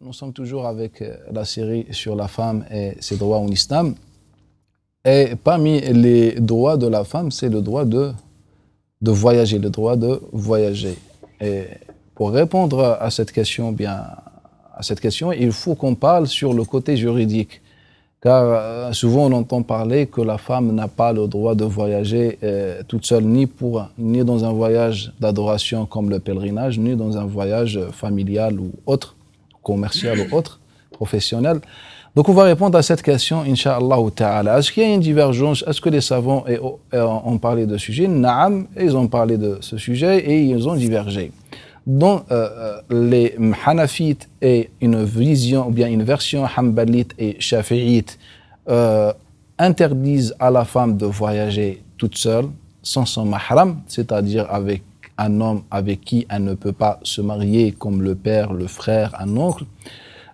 Nous sommes toujours avec la série sur la femme et ses droits en islam. Et parmi les droits de la femme, c'est le droit de voyager, le droit de voyager. Et pour répondre à cette question, il faut qu'on parle sur le côté juridique. Car souvent on entend parler que la femme n'a pas le droit de voyager toute seule, ni dans un voyage d'adoration comme le pèlerinage, ni dans un voyage familial ou autre, commercial ou autre, professionnel. Donc on va répondre à cette question, Inch'Allah ta'ala. Est-ce qu'il y a une divergence? Est-ce que les savants ont parlé de ce sujet? Naam, ils ont parlé de ce sujet et ils ont divergé. Donc les Hanafites et une vision, ou bien une version Hanbalite et Shafi'ite interdisent à la femme de voyager toute seule, sans son mahram, c'est-à-dire avec un homme avec qui elle ne peut pas se marier, comme le père, le frère, un oncle.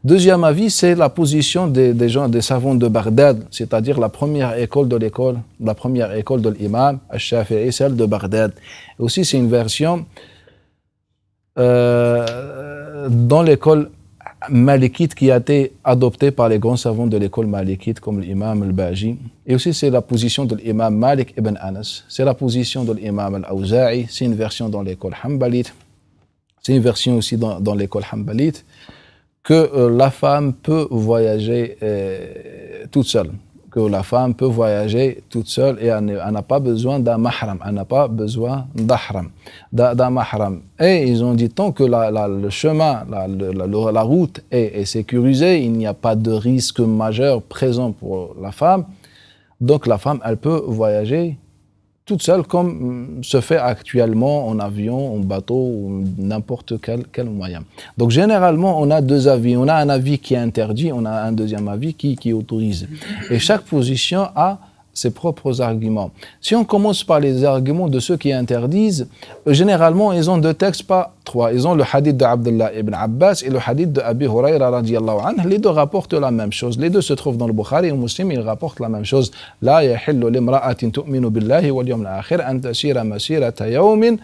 Deuxième avis, c'est la position des savants de Bagdad, c'est-à-dire la première école de l'imam al-Shafi'i, celle de Bagdad. Et aussi, c'est une version dans l'école malikite qui a été adoptée par les grands savants de l'école malikite comme l'imam al-Baji. Et aussi c'est la position de l'imam Malik ibn Anas, c'est la position de l'imam al-Awza'i, c'est une version dans l'école Hanbalite, c'est une version aussi dans l'école Hanbalite que la femme peut voyager toute seule. Que la femme peut voyager toute seule et elle n'a pas besoin d'un mahram, elle n'a pas besoin d'un mahram. Et ils ont dit tant que le chemin, la route est sécurisée, il n'y a pas de risque majeur présent pour la femme, donc la femme, elle peut voyager toute seule comme se fait actuellement en avion, en bateau ou n'importe quel moyen. Donc généralement, on a deux avis. On a un avis qui interdit, on a un deuxième avis qui autorise. Et chaque position a ses propres arguments. Si on commence par les arguments de ceux qui interdisent, généralement, ils ont deux textes, pas trois. Ils ont le hadith d'Abdullah ibn Abbas et le hadith de Abi Hurayra radiyallahu anhu. Les deux rapportent la même chose. Les deux se trouvent dans le Bukhari et Muslim, ils rapportent la même chose. La yahillu limra'atin tu'minu billahi wal yawmil akhir an tasira masirata yawmin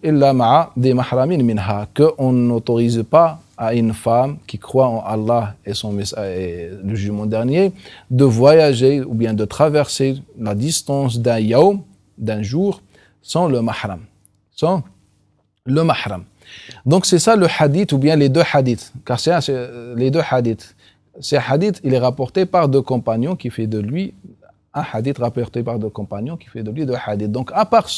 illa ma'a di mahramin minha. Qu'on n'autorise pas à une femme qui croit en Allah et le jugement dernier, de voyager ou bien de traverser la distance d'un yawm, d'un jour, sans le mahram. Sans le mahram. Donc c'est ça le hadith ou bien les deux hadiths. Car c'est les deux hadiths. Ce hadith, il est rapporté par deux compagnons qui fait de lui un hadith rapporté par deux compagnons qui fait de lui deux hadiths. Donc à part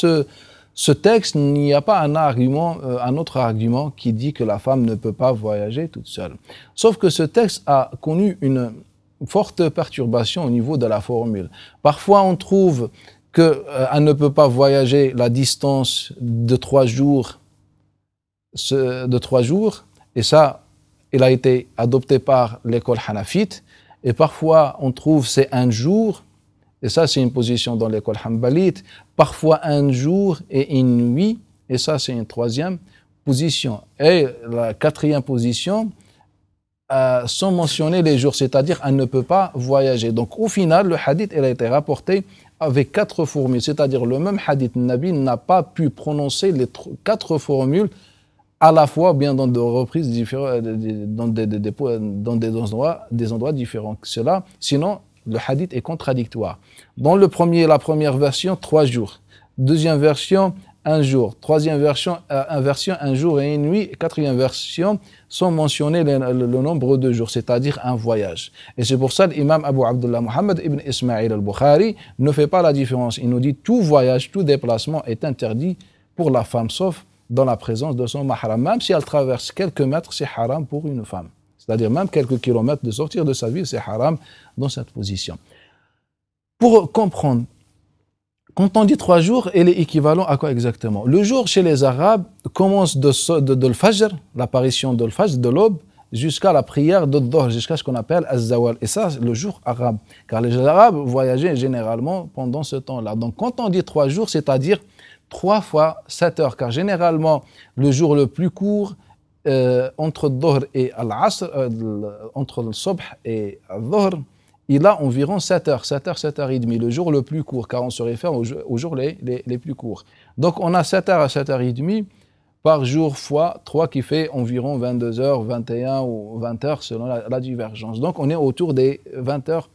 ce texte, il n'y a pas un autre argument qui dit que la femme ne peut pas voyager toute seule. Sauf que ce texte a connu une forte perturbation au niveau de la formule. Parfois, on trouve qu'elle ne peut pas voyager la distance de 3 jours, et ça, il a été adopté par l'école hanafite. Et parfois, on trouve c'est 1 jour. Et ça, c'est une position dans l'école hanbalite. Parfois 1 jour et une nuit. Et ça, c'est une 3e position. Et la 4e position, sans mentionner les jours, c'est-à-dire elle ne peut pas voyager. Donc au final, le hadith il a été rapporté avec 4 formules. C'est-à-dire le même hadith, Nabi n'a pas pu prononcer les 4 formules à la fois, bien dans des reprises différentes, dans des endroits différents que cela. Sinon, le hadith est contradictoire. Dans la première version, 3 jours. Deuxième version, 1 jour. Troisième version, 1 jour et une nuit. Et 4e version, sans mentionner le nombre de jours, c'est-à-dire un voyage. Et c'est pour ça que l'imam Abu Abdullah Muhammad ibn Ismail al-Bukhari ne fait pas la différence. Il nous dit tout voyage, tout déplacement est interdit pour la femme, sauf dans la présence de son mahram. Même si elle traverse quelques mètres, c'est haram pour une femme. C'est-à-dire même quelques kilomètres de sortir de sa ville, c'est haram dans cette position. Pour comprendre, quand on dit 3 jours, il est équivalent à quoi exactement? Le jour chez les Arabes commence de l'Fajr, l'apparition de l'Fajr, de l'aube, jusqu'à la prière de Dhuhr, jusqu'à ce qu'on appelle Az-Zawal. Et ça, c'est le jour arabe. Car les Arabes voyageaient généralement pendant ce temps-là. Donc quand on dit 3 jours, c'est-à-dire 3 fois 7 heures. Car généralement, le jour le plus court, entre Dhuhr et Al-Asr, entre le Subh et Dhuhr, il a environ 7 heures, 7 heures et demie, le jour le plus court, car on se réfère aux jours les plus courts. Donc on a 7 heures à 7 heures et demie par jour fois 3 qui fait environ 22 heures, 21 ou 20 heures selon la divergence. Donc on est autour des 20 heures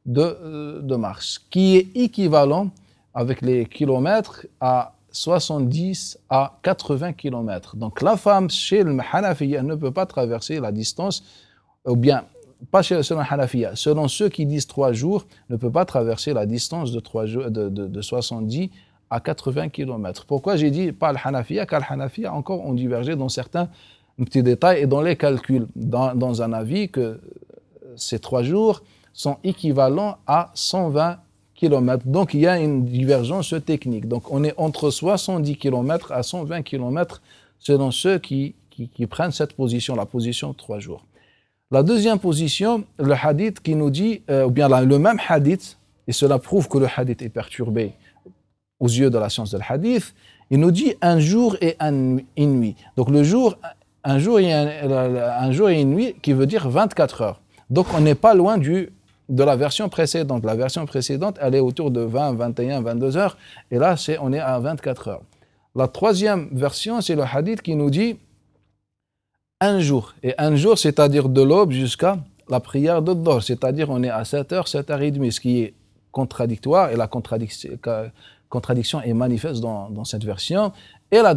de marche, qui est équivalent avec les kilomètres à 70 à 80 kilomètres. Donc la femme chez le Hanafiya ne peut pas traverser la distance, ou bien pas selon Hanafiya, selon ceux qui disent 3 jours, ne peut pas traverser la distance de 70 à 80 km. Pourquoi j'ai dit pas le Hanafiya? Car le Hanafiya encore ont divergé dans certains petits détails et dans les calculs, dans un avis que ces 3 jours sont équivalents à 120 km. Donc il y a une divergence technique. Donc on est entre 70 km à 120 km selon ceux qui prennent cette position, la position de 3 jours. La deuxième position, le hadith qui nous dit, ou bien le même hadith, et cela prouve que le hadith est perturbé aux yeux de la science de hadith, il nous dit un jour et une nuit. Donc le jour, un jour et une nuit qui veut dire 24 heures. Donc on n'est pas loin de la version précédente. La version précédente, elle est autour de 20, 21, 22 heures, et là on est à 24 heures. La troisième version, c'est le hadith qui nous dit un jour. Et un jour, c'est-à-dire de l'aube jusqu'à la prière de Dhuhr, c'est-à-dire on est à 7h, 7h30, ce qui est contradictoire, et la contradiction est manifeste dans cette version. Et la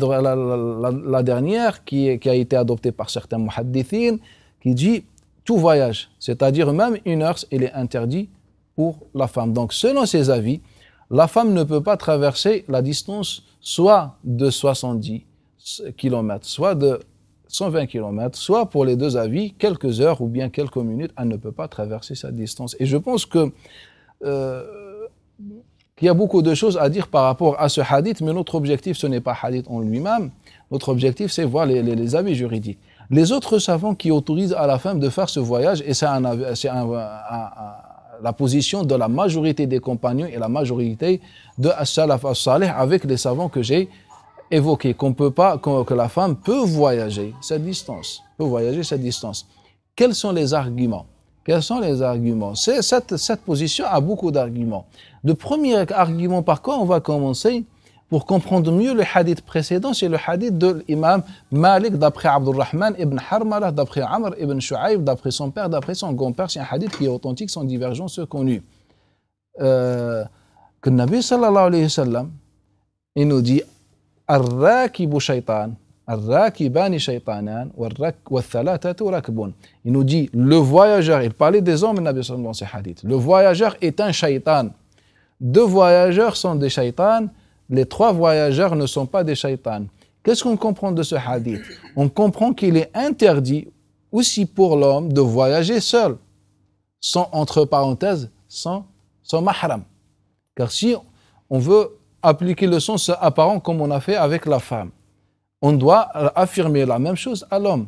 dernière, qui a été adoptée par certains muhaddithines, qui dit tout voyage, c'est-à-dire même 1 heure, il est interdit pour la femme. Donc selon ces avis, la femme ne peut pas traverser la distance soit de 70 km, soit de 120 km, soit pour les deux avis, quelques heures ou bien quelques minutes, elle ne peut pas traverser cette distance. Et je pense qu'il y a beaucoup de choses à dire par rapport à ce hadith, mais notre objectif, ce n'est pas hadith en lui-même. Notre objectif, c'est voir les avis juridiques. Les autres savants qui autorisent à la femme de faire ce voyage, et c'est la position de la majorité des compagnons et la majorité de as-salaf as-salih avec les savants que j'ai évoqués, que la femme peut voyager cette distance. Quels sont les arguments? Cette position a beaucoup d'arguments. Le premier argument, par quoi on va commencer pour comprendre mieux le hadith précédent, c'est le hadith de l'imam Malik d'après Abdurrahman ibn Harmala, d'après Amr ibn Shu'ayb, d'après son père, d'après son grand-père. C'est un hadith qui est authentique, sans divergence connue. Que le Nabi sallallahu alayhi wa sallam, il nous dit Ar-rakibu shaytan, ar-rakibani shaytanan, wa-thalatatu rakbun. Il nous dit le voyageur, il parlait des hommes, le Nabi sallallahu dans ces hadiths. Le voyageur est un shaytan. 2 voyageurs sont des shaytans. Les 3 voyageurs ne sont pas des shaitans. Qu'est-ce qu'on comprend de ce hadith? On comprend qu'il est interdit aussi pour l'homme de voyager seul, sans, entre parenthèses, sans mahram. Car si on veut appliquer le sens apparent comme on a fait avec la femme, on doit affirmer la même chose à l'homme.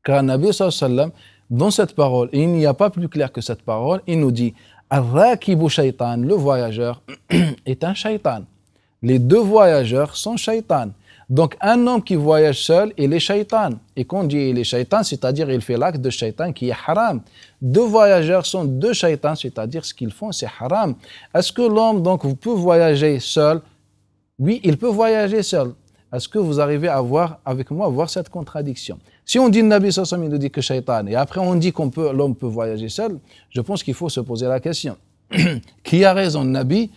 Car Nabi sallallahu alayhi wa sallam, dans cette parole, et il n'y a pas plus clair que cette parole, il nous dit « Ar-rakibu shaytan » le voyageur est un shaytan. Les 2 voyageurs sont shaytan. Donc un homme qui voyage seul, il est shaytan. Et quand on dit il est shaytan, c'est-à-dire il fait l'acte de shaytan qui est haram. 2 voyageurs sont 2 shaytans, c'est-à-dire ce qu'ils font c'est haram. Est-ce que l'homme donc peut voyager seul? Oui, il peut voyager seul. Est-ce que vous arrivez à voir avec moi cette contradiction? Si on dit le Nabi sallallahu alayhi wa sallam, il dit que shaytan, et après on dit l'homme peut voyager seul, je pense qu'il faut se poser la question. Qui a raison, le Nabi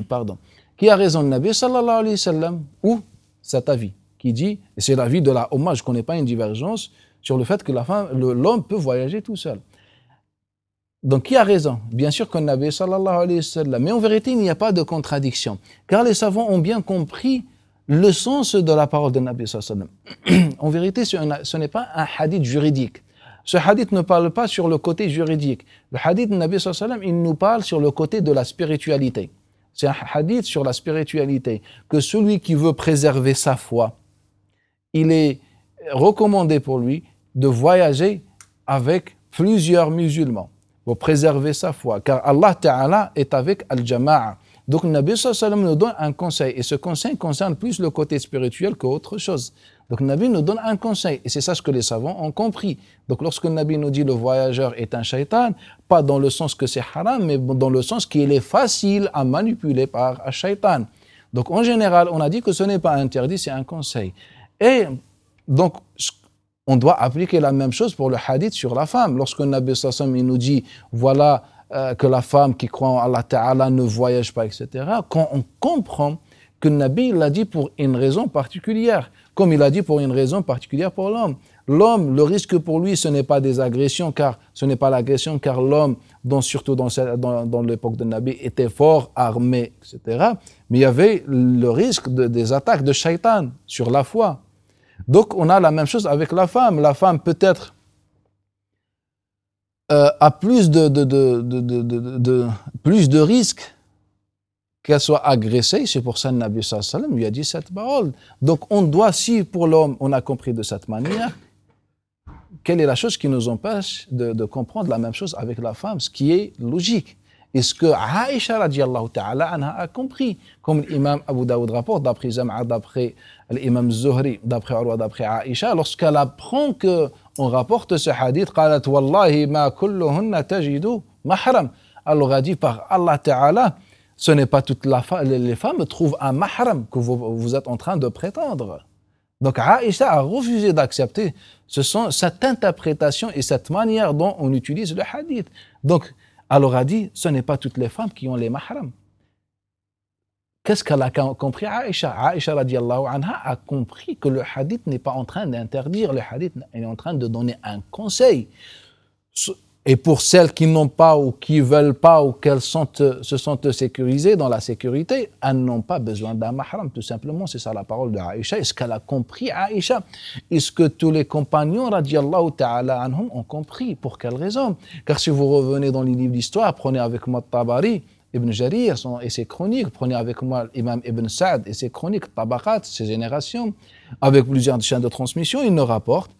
pardon. Qui a raison, le Nabi sallallahu alayhi wa sallam ou cet avis qui dit, et c'est l'avis de la Ummah, je ne connais pas une divergence sur le fait que l'homme peut voyager tout seul. Donc qui a raison? Bien sûr que le Nabi sallallahu alayhi wa sallam, mais en vérité il n'y a pas de contradiction, car les savants ont bien compris le sens de la parole de Nabi sallallahu alayhi wa sallam. En vérité ce n'est pas un hadith juridique. Ce hadith ne parle pas sur le côté juridique. Le hadith de Nabi sallallahu alayhi wa sallam, il nous parle sur le côté de la spiritualité. C'est un hadith sur la spiritualité, que celui qui veut préserver sa foi, il est recommandé pour lui de voyager avec plusieurs musulmans pour préserver sa foi, car Allah Ta'ala est avec Al-Jama'a. Donc, le Nabi sallallahu alayhi wa sallam nous donne un conseil, et ce conseil concerne plus le côté spirituel qu'autre chose. Donc, le Nabi nous donne un conseil, et c'est ça ce que les savants ont compris. Donc, lorsque le Nabi nous dit le voyageur est un shaitan, pas dans le sens que c'est haram, mais dans le sens qu'il est facile à manipuler par un shaitan. Donc en général, on a dit que ce n'est pas interdit, c'est un conseil. Et donc, on doit appliquer la même chose pour le hadith sur la femme. Lorsque le Nabi sallallahu alayhi wa sallam nous dit, voilà, que la femme qui croit en Allah Ta'ala ne voyage pas, etc., quand on comprend que le Nabi l'a dit pour une raison particulière, comme il a dit pour une raison particulière pour l'homme. L'homme, le risque pour lui, ce n'est pas des agressions, car ce n'est pas l'agression, car l'homme, surtout dans l'époque de Nabi, était fort, armé, etc. Mais il y avait le risque des attaques de shaitan sur la foi. Donc on a la même chose avec la femme. La femme peut-être a plus de risques qu'elle soit agressée. C'est pour ça que le Nabi sallallahu alayhi wa sallam lui a dit cette parole. Donc on doit, si pour l'homme on a compris de cette manière, quelle est la chose qui nous empêche de comprendre la même chose avec la femme, ce qui est logique? Et ce que Aïcha radiallahu ta'ala anha a compris, comme l'imam Abu Daoud rapporte, d'après Zam'a, d'après l'imam Zuhri, d'après Urwa, d'après Aïcha, lorsqu'elle apprend qu'on rapporte ce hadith, قالت والله ما كلهن تجد محرم. Elle leur a dit par Allah ta'ala, ce n'est pas toutes les femmes trouvent un mahram que vous êtes en train de prétendre. Donc Aïcha a refusé d'accepter cette interprétation et cette manière dont on utilise le hadith. Donc elle leur a dit, ce n'est pas toutes les femmes qui ont les mahrams. Qu'est-ce qu'elle a compris Aïcha? Aïcha radiallahu anha a compris que le hadith n'est pas en train d'interdire, le hadith est en train de donner un conseil. Et pour celles qui n'ont pas ou qui ne veulent pas ou qu'elles se sentent sécurisées dans la sécurité, elles n'ont pas besoin d'un mahram, tout simplement. C'est ça la parole de Aïcha. Est-ce qu'elle a compris Aïcha? Est-ce que tous les compagnons, radiallahu ta'ala anhum, ont compris? Pour quelle raison? Car si vous revenez dans les livres d'histoire, prenez avec moi Tabari, Ibn Jarir et ses chroniques, prenez avec moi l'imam Ibn Sa'd et ses chroniques, Tabaqat, ses générations, avec plusieurs chaînes de transmission, il nous rapporte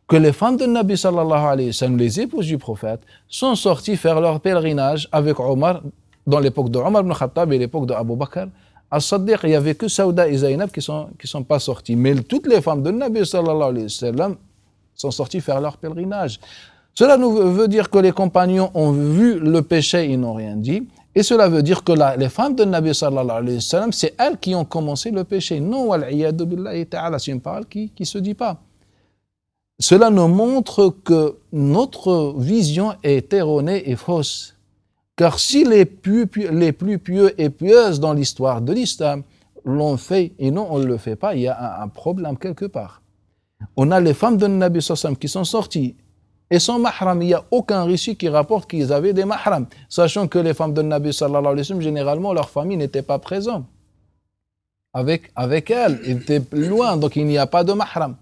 que les femmes de Nabi sallallahu alayhi wa sallam, les épouses du prophète, sont sorties faire leur pèlerinage avec Omar, dans l'époque de Omar ibn Khattab et l'époque de Abu Bakr as-Siddiq. Il n'y avait que Saouda et Zainab qui sont pas sorties. Mais toutes les femmes de Nabi sallallahu alayhi wa sallam sont sorties faire leur pèlerinage. Cela veut dire que les compagnons ont vu le péché, ils n'ont rien dit. Et cela veut dire que les femmes de Nabi sallallahu alayhi wa sallam, c'est elles qui ont commencé le péché. Non, wal-iyadu billahi ta'ala, c'est une parole qui se dit pas. Cela nous montre que notre vision est erronée et fausse. Car si les plus pieux et pieuses dans l'histoire de l'islam l'ont fait et non on ne le fait pas, il y a un problème quelque part. On a les femmes de Nabi sallallahu alayhi wa sallam qui sont sorties et sans mahram. Il n'y a aucun récit qui rapporte qu'ils avaient des mahrams, sachant que les femmes de Nabi sallallahu alayhi wa sallam, généralement, leur famille n'était pas présente avec elles. Ils étaient loin, donc il n'y a pas de mahram.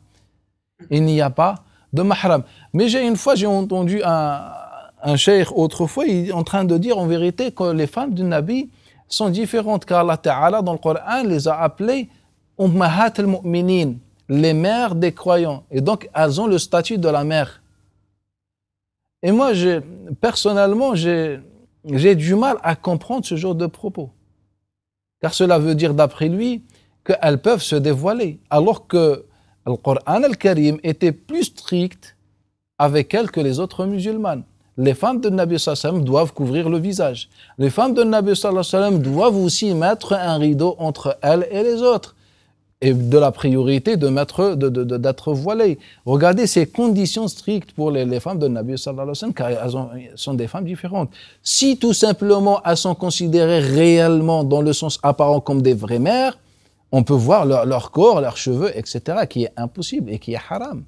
Il n'y a pas de mahram. Mais une fois, j'ai entendu un cheikh autrefois, il est en train de dire en vérité que les femmes du Nabi sont différentes, car Allah Ta'ala, dans le Coran, les a appelées Ummahat al-Mu'minin, les mères des croyants. Et donc, elles ont le statut de la mère. Et moi, personnellement, j'ai du mal à comprendre ce genre de propos. Car cela veut dire, d'après lui, qu'elles peuvent se dévoiler, alors que le Coran al-Karim était plus strict avec elles que les autres musulmanes. Les femmes de Nabi sallallahu alayhi wa sallam doivent couvrir le visage. Les femmes de Nabi sallallahu alayhi wa sallam doivent aussi mettre un rideau entre elles et les autres. Et de la priorité d'être voilées. Regardez ces conditions strictes pour les femmes de Nabi sallallahu alayhi wa sallam, car elles sont des femmes différentes. Si tout simplement elles sont considérées réellement dans le sens apparent comme des vraies mères, on peut voir leur corps, leurs cheveux, etc., qui est impossible et qui est haram.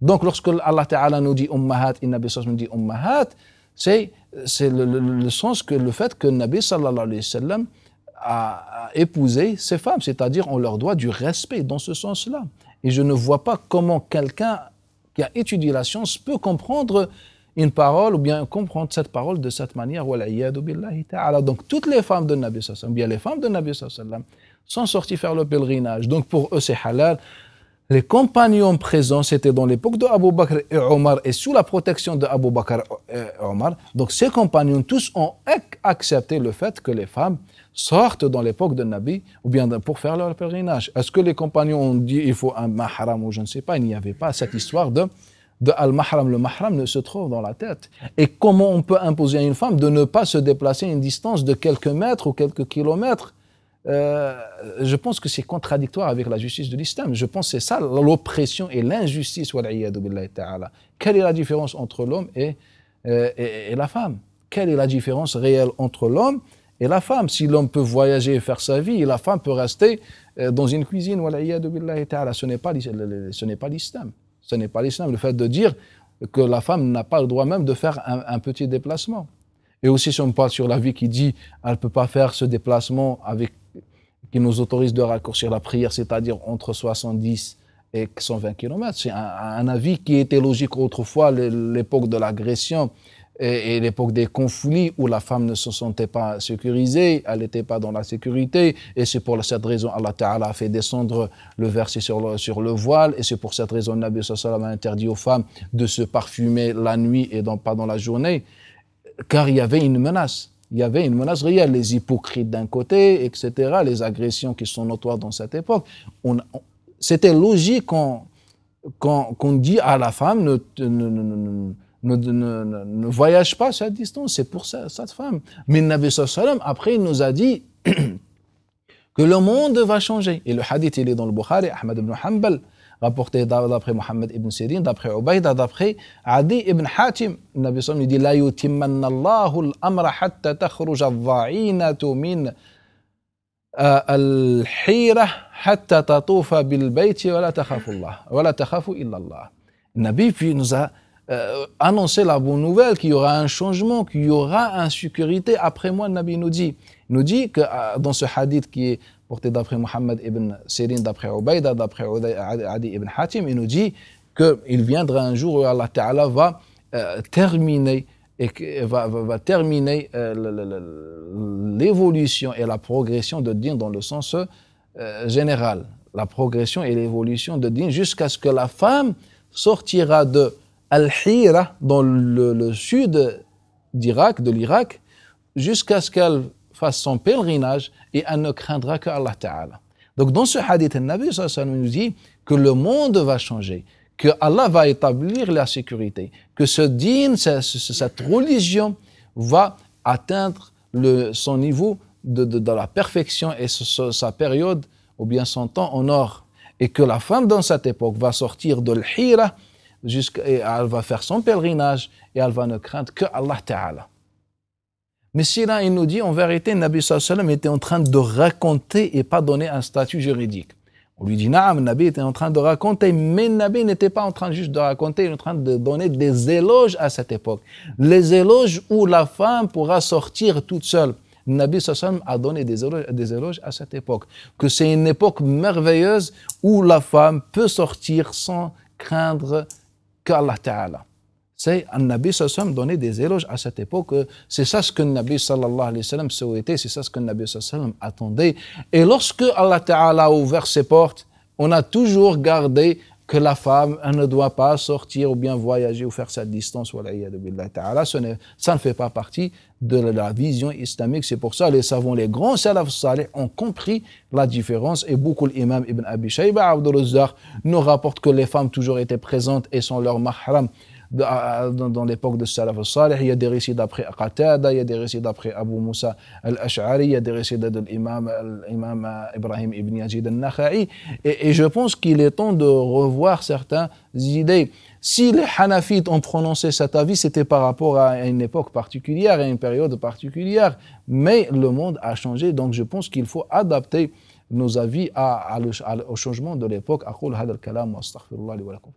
Donc, lorsque Allah Ta'ala nous dit Ummahat, et Nabi sallallahu alayhi wa sallam dit Ummahat, c'est le sens que le fait que Nabi sallallahu alayhi wa sallam a épousé ces femmes, c'est-à-dire on leur doit du respect dans ce sens-là. Et je ne vois pas comment quelqu'un qui a étudié la science peut comprendre une parole ou bien comprendre cette parole de cette manière. Donc, toutes les femmes de Nabi sallallahu alayhi wa sallam, bien les femmes de Nabi sallallahu alayhi wa sallam, sont sortis faire le pèlerinage. Donc pour eux, c'est halal. Les compagnons présents, c'était dans l'époque de Abu Bakr et Omar et sous la protection de Abu Bakr et Omar. Donc ces compagnons tous ont accepté le fait que les femmes sortent dans l'époque de Nabi ou bien pour faire leur pèlerinage. Est-ce que les compagnons ont dit il faut un mahram ou je ne sais pas? Il n'y avait pas cette histoire de al-mahram. Le mahram ne se trouve dans la tête. Et comment on peut imposer à une femme de ne pas se déplacer une distance de quelques mètres ou quelques kilomètres je pense que c'est contradictoire avec la justice de l'islam. Je pense que c'est ça l'oppression et l'injustice. Quelle est la différence entre l'homme et la femme? Quelle est la différence réelle entre l'homme et la femme? Si l'homme peut voyager et faire sa vie, la femme peut rester dans une cuisine. Ce n'est pas l'islam. Ce n'est pas l'islam. Le fait de dire que la femme n'a pas le droit même de faire un petit déplacement. Et aussi, si on parle sur la vie qui dit qu'elle ne peut pas faire ce déplacement qui nous autorise de raccourcir la prière, c'est-à-dire entre 70 et 120 km. C'est un avis qui était logique autrefois, l'époque de l'agression et l'époque des conflits où la femme ne se sentait pas sécurisée, elle n'était pas dans la sécurité, et c'est pour cette raison Allah Ta'ala a fait descendre le verset sur le voile, et c'est pour cette raison le Nabi sallallahu alayhi wa sallam a interdit aux femmes de se parfumer la nuit et pas dans la journée, car il y avait une menace. Il y avait une menace réelle, les hypocrites d'un côté, etc., les agressions qui sont notoires dans cette époque. C'était logique qu'on dit à la femme ne voyage pas à cette distance, c'est pour cette femme. Mais le Nabi sallallahu alayhi wa sallam, après, il nous a dit que le monde va changer. Et le hadith, il est dans le Bukhari, Ahmad ibn Hanbal, rapporté d'après Mohammed ibn Sirin, d'après Ubayda, d'après Adi ibn Hatim. Le Nabi sallallahu alayhi wa sallam dit La yutimmanna Allahu al-amra hatta takhruja al-dha'inatu min al-hira hatta tatufa bil-bayti wa la takhafu Allah, wa la takhafu illa Allah. Le Nabi puis nous a annoncer la bonne nouvelle, qu'il y aura un changement, qu'il y aura insécurité. Après moi, le Nabi nous dit que dans ce hadith qui est porté d'après Mohammed ibn Sirin, d'après Ubayda, d'après Adi ibn Hatim, il nous dit qu'il viendra un jour où Allah Ta'ala va terminer l'évolution et la progression de Din dans le sens général. La progression et l'évolution de Din jusqu'à ce que la femme sortira de Al-Hira, dans le sud d'Irak, de l'Irak, jusqu'à ce qu'elle fasse son pèlerinage et elle ne craindra que Allah Ta'ala. Donc dans ce hadith, le Nabi sallallahu alayhi wa sallam nous dit que le monde va changer, que Allah va établir la sécurité, que ce din, cette religion va atteindre son niveau de la perfection et sa période ou bien son temps en or. Et que la femme dans cette époque va sortir de l'Hira et elle va faire son pèlerinage et elle va ne craindre que Allah Ta'ala. Mais si là, il nous dit, en vérité, le Nabi sallallahu alayhi wa sallam était en train de raconter et pas donner un statut juridique. On lui dit, naam, le Nabi était en train de raconter, mais le Nabi n'était pas en train juste de raconter, il est en train de donner des éloges à cette époque. Les éloges où la femme pourra sortir toute seule. Le Nabi sallallahu alayhi wa sallam a donné des éloges à cette époque. Que c'est une époque merveilleuse où la femme peut sortir sans craindre qu'Allah Ta'ala. C'est un Nabi sallallahu alayhi wa sallam donner des éloges à cette époque. C'est ça ce que le Nabi sallallahu alayhi wa sallam souhaitait, c'est ça ce que le Nabi sallallahu alayhi wa sallam attendait. Et lorsque Allah Ta'ala a ouvert ses portes, on a toujours gardé que la femme elle ne doit pas sortir ou bien voyager ou faire cette distance. Ça ne fait pas partie de la vision islamique. C'est pour ça les savants, les grands salaf salih ont compris la différence. Et beaucoup l'imam Ibn Abi Shayba, Abdul Razzaq, nous rapporte que les femmes toujours étaient présentes et sont leurs mahram. Dans l'époque de Salaf al-Salih, il y a des récits d'après Qatada, il y a des récits d'après Abu Musa al-Ash'ari, il y a des récits de l'imam Ibrahim ibn Yazid al-Nakha'i. Et je pense qu'il est temps de revoir certaines idées. Si les Hanafites ont prononcé cet avis, c'était par rapport à une époque particulière, à une période particulière. Mais le monde a changé, donc je pense qu'il faut adapter nos avis au changement de l'époque. أقول هذا الكلام وأستغفر الله لي ولكم.